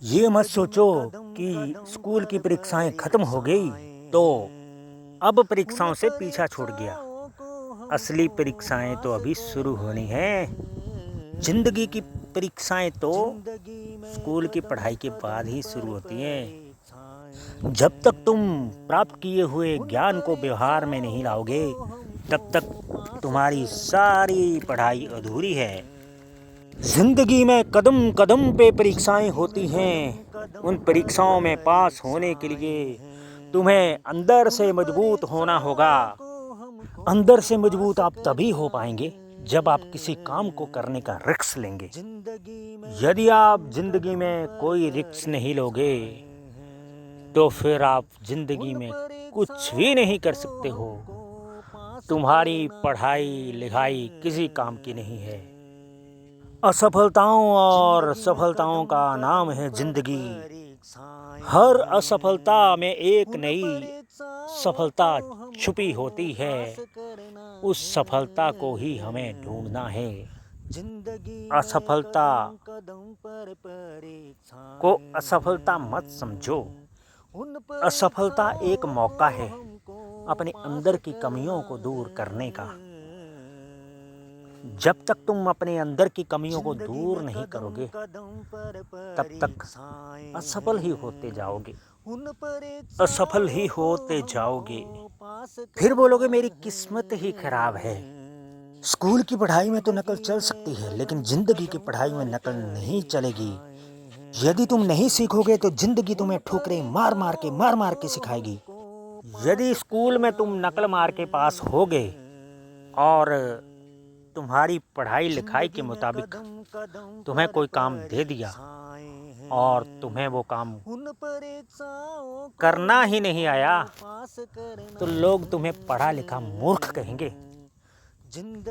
ये मत सोचो कि स्कूल की परीक्षाएं खत्म हो गई तो अब परीक्षाओं से पीछा छूट गया। असली परीक्षाएं तो अभी शुरू होनी हैं। जिंदगी की परीक्षाएं तो स्कूल की पढ़ाई के बाद ही शुरू होती हैं। जब तक तुम प्राप्त किए हुए ज्ञान को व्यवहार में नहीं लाओगे, तब तक तुम्हारी सारी पढ़ाई अधूरी है। जिंदगी में कदम कदम पे परीक्षाएं होती हैं। उन परीक्षाओं में पास होने के लिए तुम्हें अंदर से मजबूत होना होगा। अंदर से मजबूत आप तभी हो पाएंगे जब आप किसी काम को करने का रिस्क लेंगे। यदि आप जिंदगी में कोई रिस्क नहीं लोगे तो फिर आप जिंदगी में कुछ भी नहीं कर सकते हो। तुम्हारी पढ़ाई लिखाई किसी काम की नहीं है। असफलताओं और सफलताओं का नाम है जिंदगी। हर असफलता में एक नई सफलता छुपी होती है। उस सफलता को ही हमें ढूंढना है। असफलता को असफलता मत समझो। असफलता एक मौका है अपने अंदर की कमियों को दूर करने का। जब तक तुम अपने अंदर की कमियों को दूर नहीं करोगे, तब तक असफल ही होते जाओगे। असफल ही होते जाओगे। फिर बोलोगे मेरी किस्मत ही खराब है। स्कूल की पढ़ाई में तो नकल चल सकती है, लेकिन जिंदगी की पढ़ाई में नकल नहीं चलेगी। यदि तुम नहीं सीखोगे तो जिंदगी तुम्हें ठोकरें मार मार के सिखाएगी। यदि स्कूल में तुम नकल मार के पास होगे और तुम्हारी पढ़ाई लिखाई के मुताबिक तुम्हें कोई काम दे दिया और तुम्हें वो काम करना ही नहीं आया, तो लोग तुम्हें पढ़ा लिखा मूर्ख कहेंगे।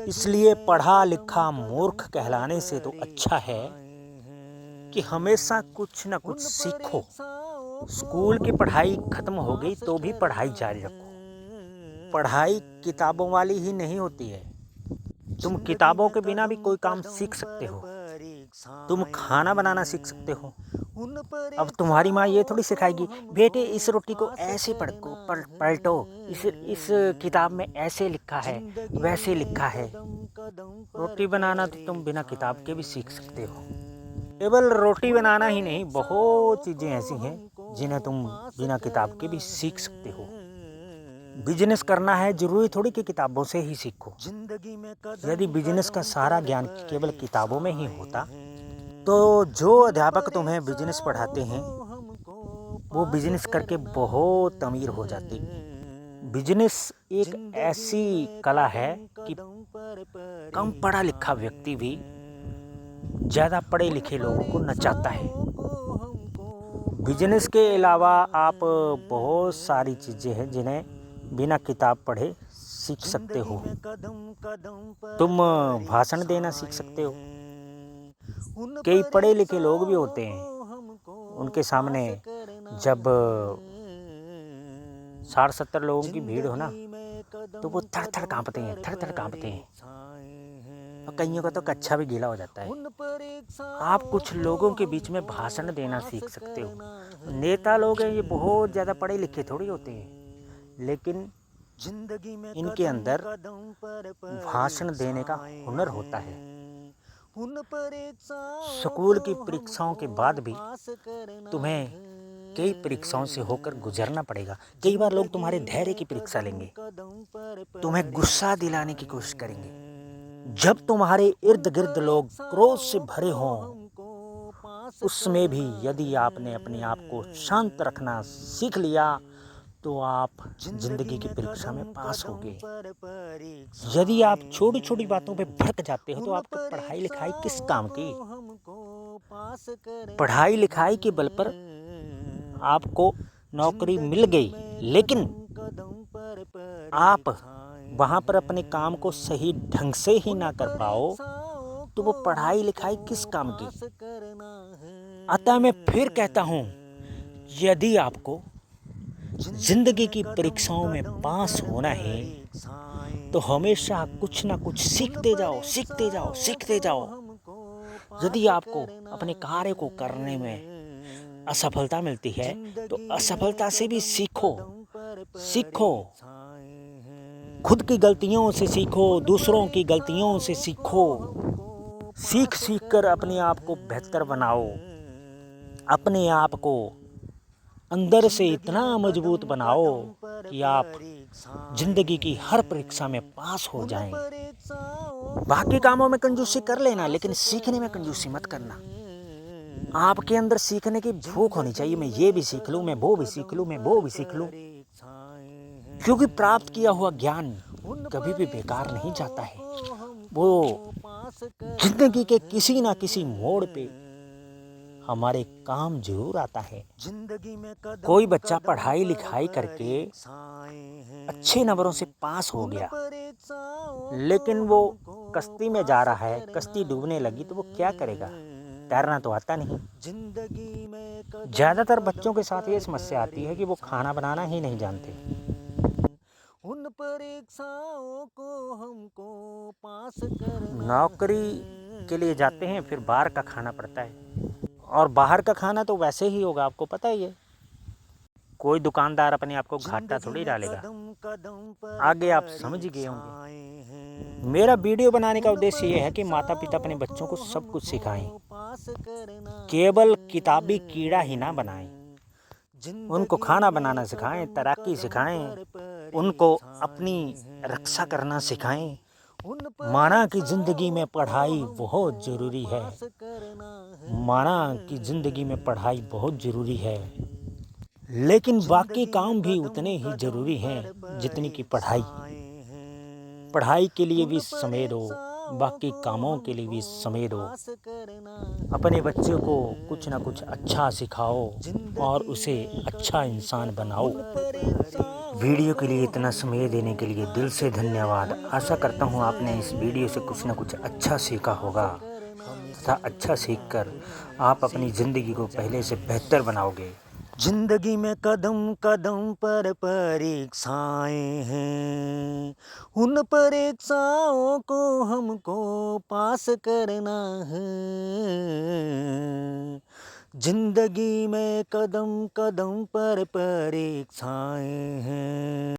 इसलिए पढ़ा लिखा मूर्ख कहलाने से तो अच्छा है कि हमेशा कुछ न कुछ सीखो। स्कूल की पढ़ाई खत्म हो गई तो भी पढ़ाई जारी रखो। पढ़ाई किताबों वाली ही नहीं होती है। तुम किताबों के बिना भी कोई काम सीख सकते हो। तुम खाना बनाना सीख सकते हो। अब तुम्हारी माँ ये थोड़ी सिखाएगी बेटे इस रोटी को ऐसे पलटो, इस किताब में ऐसे लिखा है वैसे लिखा है। रोटी बनाना तो तुम बिना किताब के भी सीख सकते हो। केवल रोटी बनाना ही नहीं, बहुत चीज़ें ऐसी हैं जिन्हें तुम बिना किताब के भी सीख सकते हो। बिजनेस करना है, जरूरी थोड़ी कि किताबों से ही सीखो। यदि बिजनेस का सारा ज्ञान केवल किताबों में ही होता तो जो अध्यापक तुम्हें बिजनेस पढ़ाते हैं वो बिजनेस करके बहुत अमीर हो जाते। बिजनेस एक ऐसी कला है कि कम पढ़ा लिखा व्यक्ति भी ज़्यादा पढ़े लिखे लोगों को नचाता है। बिजनेस के अलावा आप बहुत सारी चीज़ें हैं जिन्हें बिना किताब पढ़े सीख सकते हो। तुम भाषण देना सीख सकते हो। कई पढ़े लिखे लोग भी होते हैं, उनके सामने जब 60-70 लोगों की भीड़ हो ना तो वो थर थर काँपते हैं और कईयों का तो कच्छा भी गीला हो जाता है। आप कुछ लोगों के बीच में भाषण देना सीख सकते हो। नेता लोग हैं, ये बहुत ज़्यादा पढ़े लिखे थोड़ी होते हैं, लेकिन इनके अंदर भाषण देने का हुनर होता है। स्कूल की परीक्षाओं के बाद भी तुम्हें कई परीक्षाओं से होकर गुजरना पड़ेगा। कई बार लोग तुम्हारे धैर्य की परीक्षा लेंगे, तुम्हें गुस्सा दिलाने की कोशिश करेंगे। जब तुम्हारे इर्द गिर्द लोग क्रोध से भरे हों, उसमें भी यदि आपने अपने आप को शांत रखना सीख लिया तो आप जिंदगी की परीक्षा में पास होगे। यदि आप छोटी छोटी बातों पे भड़क जाते हो तो आपकी पढ़ाई लिखाई किस काम की? पढ़ाई लिखाई के बल पर आपको नौकरी मिल गई, लेकिन आप वहाँ पर अपने काम को सही ढंग से ही ना कर पाओ तो वो पढ़ाई लिखाई किस काम की? अतः मैं फिर कहता हूँ, यदि आपको जिंदगी की परीक्षाओं में पास होना है तो हमेशा कुछ ना कुछ सीखते जाओ। यदि आपको अपने कार्य को करने में असफलता मिलती है तो असफलता से भी सीखो, सीखो, खुद की गलतियों से सीखो, दूसरों की गलतियों से सीखो, सीख सीख कर अपने आप को बेहतर बनाओ, अपने आप को अंदर से इतना मजबूत बनाओ कि आप जिंदगी की हर परीक्षा में पास हो जाएं। बाकी कामों में कंजूसी कर लेना, लेकिन सीखने में कंजूसी मत करना। आपके अंदर सीखने की भूख होनी चाहिए, मैं ये भी सीख लूं, मैं वो भी सीख लूं, मैं वो भी सीख लूं, क्योंकि प्राप्त किया हुआ ज्ञान कभी भी बेकार नहीं जाता है। वो जिंदगी के किसी ना किसी मोड़ पे हमारे काम जरूर आता है। कोई बच्चा पढ़ाई लिखाई करके अच्छे नंबरों से पास हो गया, लेकिन वो कश्ती में जा रहा है, कश्ती डूबने लगी तो वो क्या करेगा? तैरना तो आता नहीं। ज़्यादातर बच्चों के साथ ये समस्या आती है कि वो खाना बनाना ही नहीं जानते। उन परीक्षाओं को हमको पास करना, नौकरी के लिए जाते हैं, फिर बाहर का खाना पड़ता है, और बाहर का खाना तो वैसे ही होगा, आपको पता ही है। कोई दुकानदार अपने आप को घाटा थोड़ी डालेगा। आगे आप समझ गए होंगे। मेरा वीडियो बनाने का उद्देश्य ये है कि माता पिता अपने बच्चों को सब कुछ सिखाएं, केवल किताबी कीड़ा ही ना बनाएं। उनको खाना बनाना सिखाएं, तैराकी सिखाएं, उनको अपनी रक्षा करना सिखाएं। माना कि जिंदगी में पढ़ाई बहुत ज़रूरी है, माना कि जिंदगी में पढ़ाई बहुत ज़रूरी है, लेकिन बाकी काम भी उतने ही ज़रूरी हैं जितनी की पढ़ाई। पढ़ाई के लिए भी समय दो, बाकी कामों के लिए भी समय दो। अपने बच्चे को कुछ ना कुछ अच्छा सिखाओ और उसे अच्छा इंसान बनाओ। वीडियो के लिए इतना समय देने के लिए दिल से धन्यवाद। आशा करता हूँ आपने इस वीडियो से कुछ ना कुछ अच्छा सीखा होगा तथा अच्छा सीखकर आप अपनी ज़िंदगी को पहले से बेहतर बनाओगे। जिंदगी में कदम कदम पर परीक्षाएं हैं, उन परीक्षाओं को हमको पास करना है। जिंदगी में कदम कदम पर परीक्षाएं हैं।